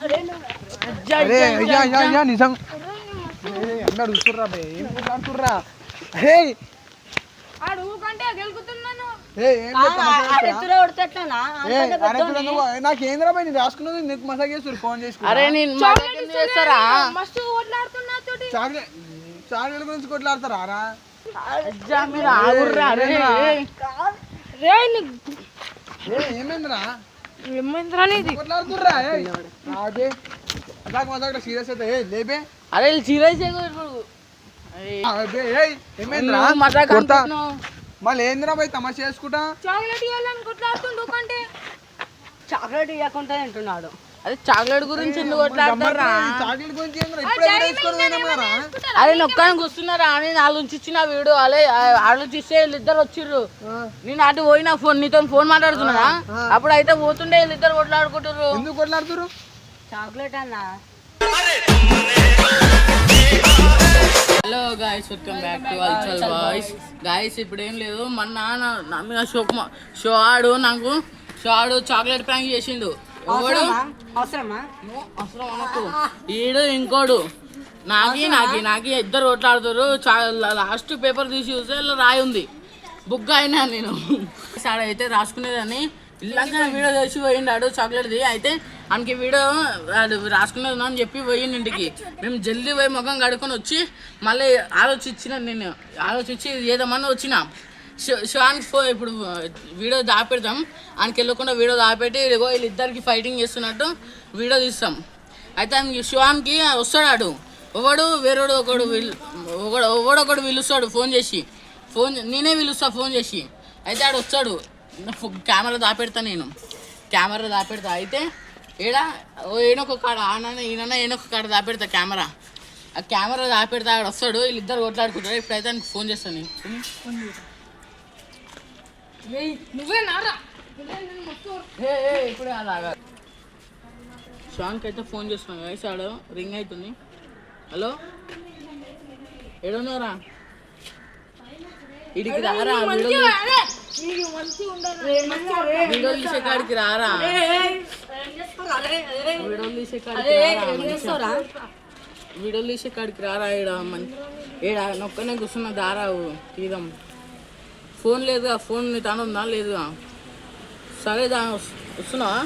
అరే అయ్యా అయ్యా అయ్యా నిజం అందరు చూస్తుర్రా బే ఏం మాట్లాడుతుర్రా హే నాకేంద్రా బై నేను రాసుకున్నది నీకు మసాజ్ చేస్తారు ఫోన్ చేసుకుని అరే నేను చేస్తారా చాక్లెట్ గురించి కొట్లాడతారా రా ఏమైందిరా కొట్లాడుతుర్రా అదే అదాక మసాజ్ సీరియస్ అయితే లేబే అరే సీరియస్ ఏమైందిరా మళ్ళీ ఏందిరా పోయి తమాషా చేసుకుంటా చాక్లెట్ ఇవ్వకుండా తింటున్నాడు. అదే చాక్లెట్ గురించి ఎందుకు కొట్లాడతారా? చాక్లెట్ గురించి అరే నొక్కని కూర్చున్నారా అని ఆలోచించిన వీడు అలా ఆలోచిస్తే వీళ్ళిద్దరు వచ్చిర్రు. నేను అటు పోయినా ఫోన్ నీతో ఫోన్ మాట్లాడుతున్నా అప్పుడు అయితే పోతుండే వీళ్ళిద్దరు కొట్లాడుకుంటారు. ఎందుకు కొట్లాడుతురు? చాక్లెట్ అన్నా. Hello guys, welcome back to Alchal boys. Guys ఇప్పుడు ఏం లేదు, మన నాన్న మీద షో ఆడు నాకు చాక్లెట్ ప్రాంక్ చేసిండు. అవసరం అనకు. ఈడు ఇంకోడు నాకి ఇద్దరు కొట్లాడుతారు. లాస్ట్ పేపర్ తీసి చూస్తే ఇలా రాయి ఉంది. బుక్ అయినా నేను అయితే రాసుకునేదని ఇలాగా వీడియో చేసి పోయిండాడు చాక్లెట్ది. అయితే ఆయనకి వీడియో రాసుకునేది అని చెప్పి పోయింది ఇంటికి. మేము జల్దీ పోయి ముఖం కడుక్కొని వచ్చి మళ్ళీ ఆలోచించి ఏదేమన్నా వచ్చిన షాన్కి ఇప్పుడు వీడియో దాపెడతాం. ఆయనకి వెళ్ళకుండా వీడియో దాపెట్టి వీళ్ళిద్దరికి ఫైటింగ్ చేస్తున్నట్టు వీడియో తీస్తాం. అయితే ఆయనకి షాన్కి వస్తాడు ఒకడు వేరేడు ఒకడు పిలుస్తాడు ఫోన్ చేసి. నేనే పిలుస్తా ఫోన్ చేసి. అయితే ఆడు వస్తాడు, కెమెరా దాపెడతా. నేను కెమెరా దాపెడతా. అయితే ఏనొక కాడ ఈయన ఏనొక కాడ దాపెడతా కెమెరా. ఆ కెమెరా దాపెడతా, ఆడు వస్తాడు, వీళ్ళిద్దరు కొట్లాడుకుంటారు. ఇప్పుడైతే ఆయనకి ఫోన్ చేస్తాను నేను. ఇప్పుడే అలాగా షాన్కి అయితే ఫోన్ చేస్తున్నాను. వేసాడు, రింగ్ అవుతుంది. హలో ఏడున్నారా? ఇడికి రారా, వీడియో తీసే కాడికి రారా, వీడియో తీసే కాడికి రారా. ఈడ నొక్కనే కూర్చున్న దారా తీద్దాం. ఫోన్ లేదుగా, ఫోన్ నీ తాను ఉందా లేదుగా? సరేదా వస్తున్నావా?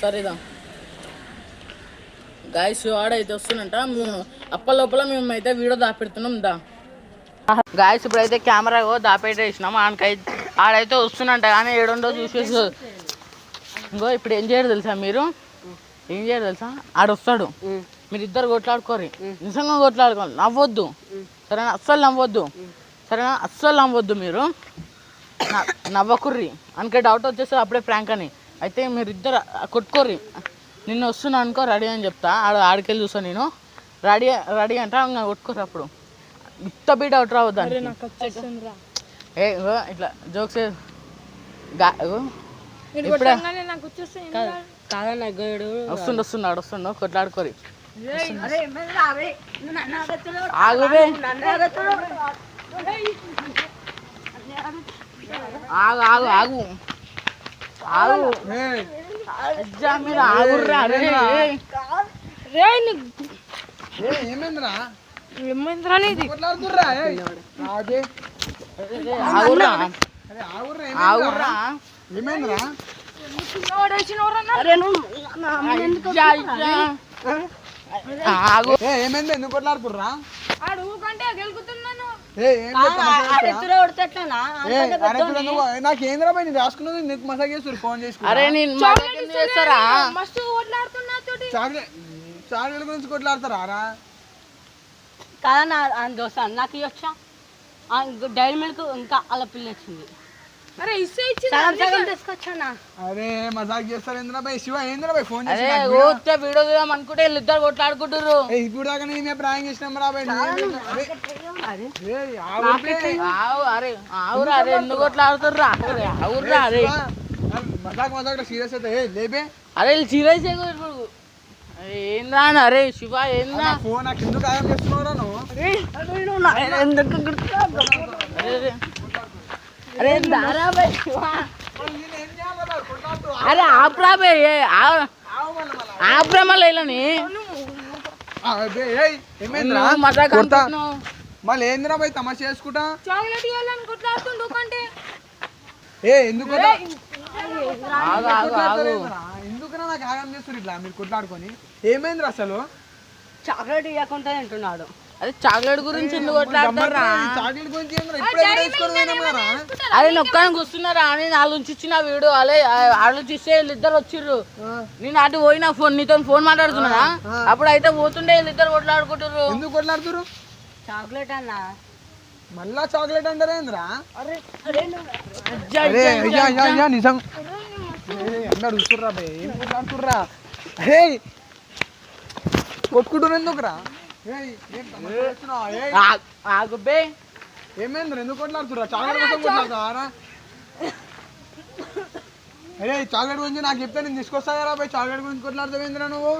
సరేదా గాయస్, ఆడైతే వస్తున్నట్ట. అప్పలోపల మేము అయితే వీడియో దాపెడుతున్నాం. గాయస్ ఇప్పుడైతే కెమెరా దాపెట్టేసినాం. ఆడైతే వస్తున్నట్ట కానీ ఏడుండో చూసేసి ఇంకో ఇప్పుడు ఏం చేయరు తెలుసా? ఏం చేయరు తెలుసా? ఆడొస్తాడు, మీరు ఇద్దరు కొట్లాడుకోరు, నిజంగా కొట్లాడుకోవాలి, నవ్వొద్దు సరేనా? అస్సలు నవ్వొద్దు మీరు, నవ్వకుర్రి. అనుకే డౌట్ వచ్చేస్తే అప్పుడే ప్రాంక్ అని. అయితే మీరు ఇద్దరు కొట్టుకోర్రి. నిన్న వస్తున్నా అనుకో రెడీ అని చెప్తా. ఆడికెళ్ళి చూస్తా నేను. రెడీ అంటే కొట్టుకోరు. అప్పుడు ఇంత బీ డౌట్ రావద్దు. ఇట్లా జోక్స్ ఇప్పుడే వస్తుండు కొట్లాడుకోరి. ఆగుబే, ఆగు మీరు ఆగుర్రా. ఏమైందిరా నీది? ఆగుర్రా. ఏమైందిరా? ఏమైంది? ఎందుకు కొట్లాడుతుర్రా? నాకేంద్రా బై నేను రాసుకున్నది నీకు మసాజ్ చేస్తారు ఫోన్ చేసుకుని. అరే నేను చేస్తారా? చాక్లెట్ గురించి కొట్లాడతారా రా? కాదా దోశ నాకు ఇవ్వచ్చా? డైరీ మిల్క్ ఇంకా అలా పిల్ల వచ్చింది. అరే మజాక్ చేస్తారు ఏంద్రా బై? శివ ఏంద్రా బై ఫోన్ చేసి వీడియో తీద్దాం అనుకుంటే వీళ్ళిద్దరు కొట్లాడుకుంటారు. ఇప్పుడు దాకా నేను ప్రాంక్ చేసినాం రా బై. అరే ఎందుకు కొట్లాడుతుర్రా? అరే మజాక్ సీరియస్ అయితే లేబే. అరే సీరియస్ ఏందా? అరే శివ ఏందా? ఫోన్ నాకు ఎందుకు ఆయం చేస్తున్నావురా నువ్వు? అరే దారాబాయ్ శివ, అరే ఆపరా బే. ఆబ్రమలేలని ఏమైందిరా మళ్ళీ ఏందిరా పోయి తమాషా చేసుకుంటా ఎందుకు ఎందుకురా నాకు ఆగం చేస్తారు ఇట్లా మీరు కొట్లాడుకొని ఏమైందిరా అసలు చాక్లెట్ ఇవ్వకుండా తింటున్నాడు. అదే చాక్లెట్ గురించి ఎందుకు కొట్లాడతారా? చాక్లెట్ గురించి ఏంద్రా? అదే నొక్కని కూర్చున్నారా అని ఆలోచించిన వీడు అలే ఆలోచిస్తే వీళ్ళిద్దరు వచ్చిర్రు. నేను అటు పోయినా ఫోన్ నీతో ఫోన్ మాట్లాడుతున్నా అప్పుడు అయితే పోతుండే వీళ్ళిద్దరు కొట్లాడుకుంటారు. ఎందుకు కొట్లాడుతురు? చాక్లెట్ అన్న మళ్ళా చాక్లెట్ అంటారేంద్రా? నిజం అన్నాడు చూస్తుర్రా భయ్ ఏం కొట్లాడుతుర్రా? అరే కొట్టుకుంటున్నా ఎందుకురా? ఆగుబే ఏమైంది ఎందుకు కొట్లాడుతురా? చాక్లెట్ కోసం కొట్లాడుతారా? అరే చాక్లెట్ గురించి నాకు చెప్తే నేను తీసుకొస్తా కదా పోయి చాక్లెట్ గురించి కొట్లాడుతావేంద్రా నువ్వు?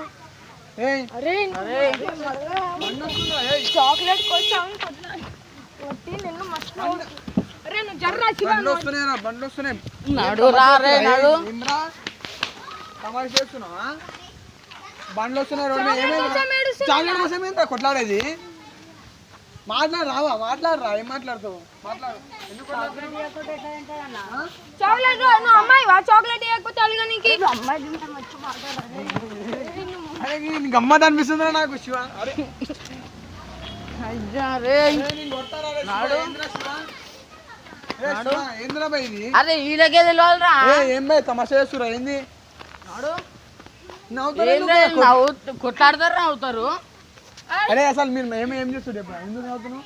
చాక్లెట్ బండ్లు వస్తున్నాయి తమాషా చేస్తున్నావా? బండ్లు వస్తున్నాయి రోడ్డు మీద ఏమైంది? చాక్లెట్ కోసం ఏంటా కొట్లాడేది? మాట్లాడరావా? మాట్లాడరా ఏం మాట్లాడుతావు? మాట్లాడు. చాక్లెట్ అమ్మాయి చాక్లెట్ ఇవ్వకపోతే అలగనికి అరే గమ్మత్ అనిపిస్తుందిరా నాకు శివ. అరే ఏంద్రా భయ్ ఇది? అరే వీళ్ళకే తెలియాలరా. ఏం భయ్ తమాషా చేస్తురా ఏంది? కొట్లాడతారు అవుతారు. అరే అసలు మీరు ఏం చేస్తుండే ఎందుకు నవ్వుతున్నావు?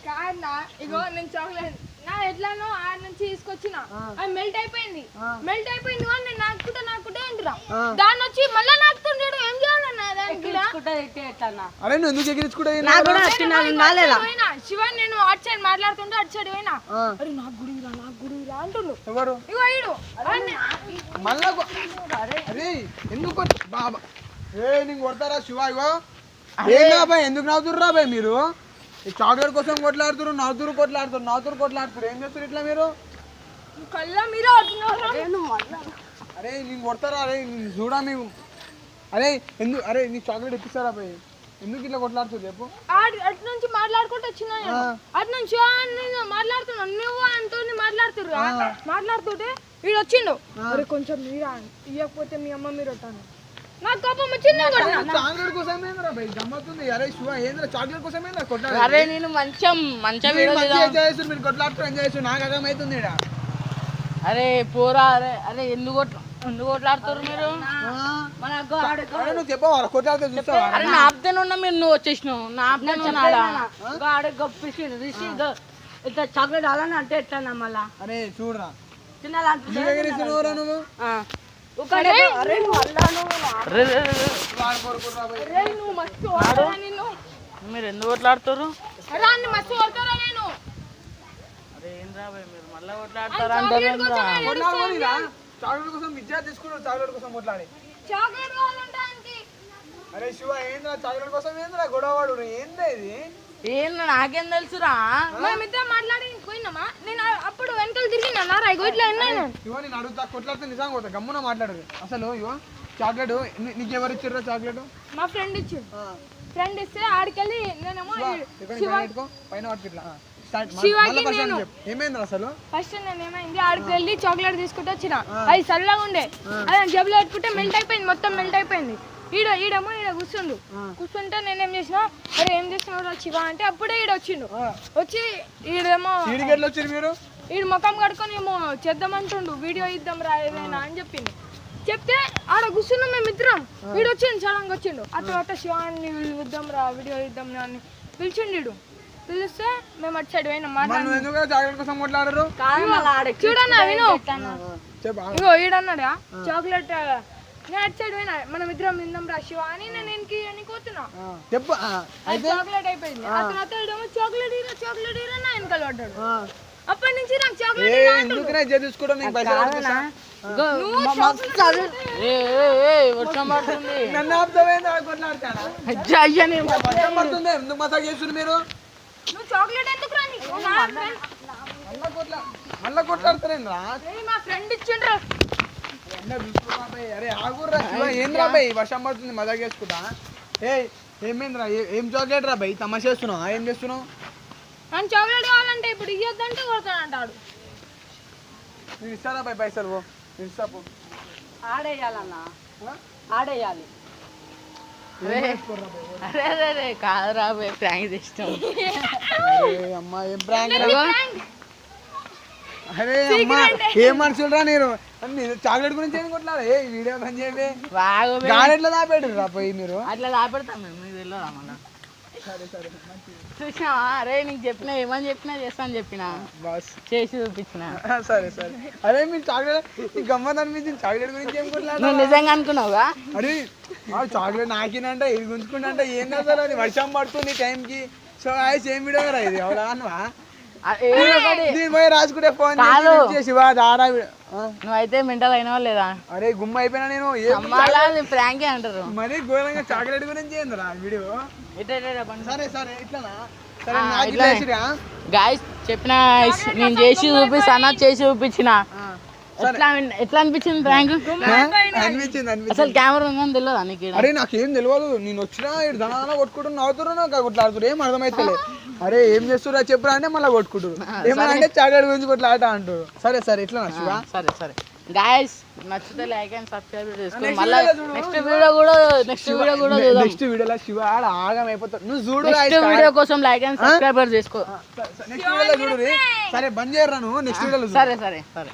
కాదన్నా ఇగో నేను చాక్లెట్ నా ఎట్లానో ఆడ నుంచి తీసుకొచ్చిన అది మెల్ట్ అయిపోయింది కానీ నేను నాకుకుంటా ఏంటిరా దాన్ని వచ్చి మళ్ళీ నాకుతుంటాడు. ఏం చేయాలన్నా దానికి అరే నువ్వు ఎందుకు ఎగిరించుకుంటా? శివ నేను అటు సైడ్ మాట్లాడుతుంటే అటు సైడ్ పోయినా అరే నాకు గుడిరా అంటుండు. ఎవరు? ఇగో ఈడు మళ్ళా అరే ఎందుకు బాబా నీకు కొడతారా శివ? ఇగో ఏం బాబాయ్ ఎందుకు నవ్వుతుర్రా బాయ్ మీరు? చాక్లెట్ కోసం కొట్లాడుతున్నారు నవ్వుతురు కొట్లాడుతురు ఏం చేస్తారు ఇట్లా మీరు? అరే నేను కొడతారా? అరే చూడా మీకు అరే ఎందుకు అరే నీకు చాక్లెట్ ఇప్పిస్తారా బాయ్? ఎందుకు ఇట్లా కొట్లాడుతుంది చెప్పు? అటు నుంచి మాట్లాడుకుంటూ వచ్చిన అటు నుంచి మాట్లాడుతున్నాను నువ్వు అంటూ మాట్లాడుతుంటే వీడు వచ్చిండు. అరే కొంచెం మీరా ఇవ్వకపోతే మీ అమ్మ మీరు వస్తాను నాకు కోపం వచ్చింది. చాక్లెట్ కోసం ఏంద్రా బాయ్ గమ్మతుంది? అరే శివ ఏంద్రా చాక్లెట్ కోసం ఏంద్రా కొట్లాడు? అరే నేను మంచిగా ఎంజాయ్ చేస్తారు మీరు కొట్లాడుతూ ఎంజాయ్ చేస్తారు నాకు అర్థం అవుతుంది. అరే పోరా అరే ఎందుకు కొట్లాడుతారు మీరు? నువ్వు చెప్పవా కొట్లాడితే చూస్తావా? అరే నా ఆప్తే ఉన్నా మీరు నువ్వు వచ్చేసినావు నా ఆప్తే ఇట్లా చాక్లెట్ అలానే అంటే ఎట్లా మళ్ళా? అరే చూడరా చిన్న నువ్వు మీరు ఎందుకు కొట్లాడుతారు? నేను అరే ఏం రాబాయ్ మీరు మళ్ళా కొట్లాడతారా? చాక్లెట్ కోసం విద్య తీసుకున్నాడు చాక్లెట్ కోసం కొట్లాడి. అరే శివ ఏంద్రా చాక్లెట్ కోసం ఏంద్రా గొడవవాడు ఏంద్రా ఇది? ఏం నాకేం తెలుసురా? మేమిద్దరం మాట్లాడి పోయినామా? నేను అప్పుడు వెనకాల తిరిగినా ఇట్లా ఇవో నేను అడుగుతా కొట్లాడితే నిజంగా పోతా గమ్మున మాట్లాడదు అసలు. ఇవో చాక్లెట్ నీకు ఎవరు ఇచ్చారా? చాక్లెట్ మా ఫ్రెండ్ ఇస్తే ఆడికెళ్ళి నేనేమో పైన ఏమైంది అసలు? ఫస్ట్ నేను ఏమైంది ఆడికి వెళ్ళి చాక్లెట్ తీసుకుంటూ వచ్చిన అది చల్లగా ఉండే అది జబ్బులో పెట్టుకుంటే మెల్ట్ అయిపోయింది మొత్తం మెల్ట్ అయిపోయింది. ఈడేమో కూర్చుంటే నేనేం చేసిన అరే ఏం చేస్తున్నావు శివ అంటే అప్పుడే వచ్చిండు. వచ్చి ఈడేమో ఈడు ముఖం కడుకొని ఏమో చేద్దామంటుండు వీడియో ఇద్దాం రా ఏదైనా అని చెప్తే ఆడ కూర్చున్నాం మేమిద్దరం. వీడు వచ్చిండు సడన్గా వచ్చిండు అటు శివాన్ని ఇద్దాం రా వీడియో ఇద్దాం అని పిలిచిండు. పిలిస్తే మేము అటు సైడ్ పోయినాం. చూడన్నా విను ఇగో ఈడన్నాడా చాక్లెట్ నేను అటు సైడ్ పోయినా మనం ఇద్దరం తిందాం రా శివ అని నేను కోతున్నా చాక్లెట్ అయిపోయింది. అతను చాక్లెట్ హీరో నా వెనకాల పడ్డాడు. అప్పటి నుంచి నాకు చాక్లెట్ ఎందుకు రా మళ్ళా కొట్లాడతారేంద్రా? మా ఫ్రెండ్ ఇచ్చిండ్రు అందరు చూసుకున్నా బాయ్. అరే ఆగుర్రా శివ, ఏంద్రా బాయ్ వర్షం పడుతుంది మజా చేసుకుంటా. ఏమేంద్రా ఏం చాక్లెట్ రా బాయ్, తమాషా చేస్తున్నావు ఏం చేస్తున్నావు? అని చాక్లెట్ కావాలంటే ఇప్పుడు ఇయ్యొద్దంటే కొడతానంటాడు. నేను ఇస్తారా బాయ్ పైసలు, నేను ఇస్తా పో. ఆడేయాలన్నా, ఆడేయాలి. అరే అరే కాదురా బాయ్, ప్రాంక్ చేస్తాం. అరే అమ్మా ఏం ప్రాంక్ రా. అరే అమ్మా ఏం మనుషులరా నేను, చాక్లెట్ గురించి ఏం కొట్లాడు. ఏ వీడియో పని చేయవే, బాగా గారెట్లా దాపాడు రా పోయి మీరు. అట్లా దాపెడతాం మేము, మీకు తెలియదా మళ్ళా. చూసినావా? అరే నీకు చెప్పినా ఏమని చెప్పినా చేస్తాను చెప్పిన, బస్ చేసి చూపించిన. సరే సరే. అరే మీరు చాక్లెట్ గమ్మత్ అనిపించింది, చాక్లెట్ గురించి ఏం కొట్లాడు. నువ్వు నిజంగా అనుకున్నావుగా? అరే చాక్లెట్ నాకినంటే ఇది గుంజుకుంటే ఏంది అసలు, అది వర్షం పడుతుంది టైంకి. సో ఏం వీడియో కదా ఇది, ఎవరా అన్నవా? నేను పోయి రాసుకుంటే ఫోన్ చేసి దారా. నువ్వైతే మెంటల్ అయినావా లేదా? అరే గుమ్మ అయిపోయినా నేను. ప్రాంకే అంటారు. మరీ ఘోరంగా చాక్లెట్ గురించి ఏందిరా వీడియో. సరే సరే ఇట్లానా, సరే నాకు ఇట్లా వేసిరా. గాయస్ చెప్పిన నేను చేసి చూపిస్తానా, చేసి చూపించిన. ఎట్లా అనిపించింది ప్రాంక్? అనిపించింది అసలు కెమెరా ఉందని తెలియదా నీకు? అరే నాకేం తెలియదు, నేను వచ్చినా ఇటు దనా కొట్టుకుంటూ నవ్వుతున్నా, కొట్లాడుతున్నారు, ఏం అర్థమైతలే. అరే ఏం చేస్తున్నా చెప్పురా అంటే మళ్ళీ కొట్టుకుంటారు, ఏమన్నా అంటే చాక్లెట్ గురించి కొట్లాట అంటారు. సరే సరే ఇట్లా శివ. సరే సరే గాయస్ నచ్చితే లైక్ అండ్ సబ్స్క్రైబ్ చేసుకోండి. మళ్ళీ నెక్స్ట్ వీడియో కూడా నెక్స్ట్ వీడియోలో శివ ఆడ ఆగం అయిపోతాడు. నువ్వు చూడు, నెక్స్ట్ వీడియో కోసం లైక్ అండ్ సబ్స్క్రైబ్ చేసుకో. నెక్స్ట్ వీడియోలో చూడు. సరే బంద్ చేయరా నువ్వు, నెక్స్ట్ వీడియోలో. సరే సరే సరే.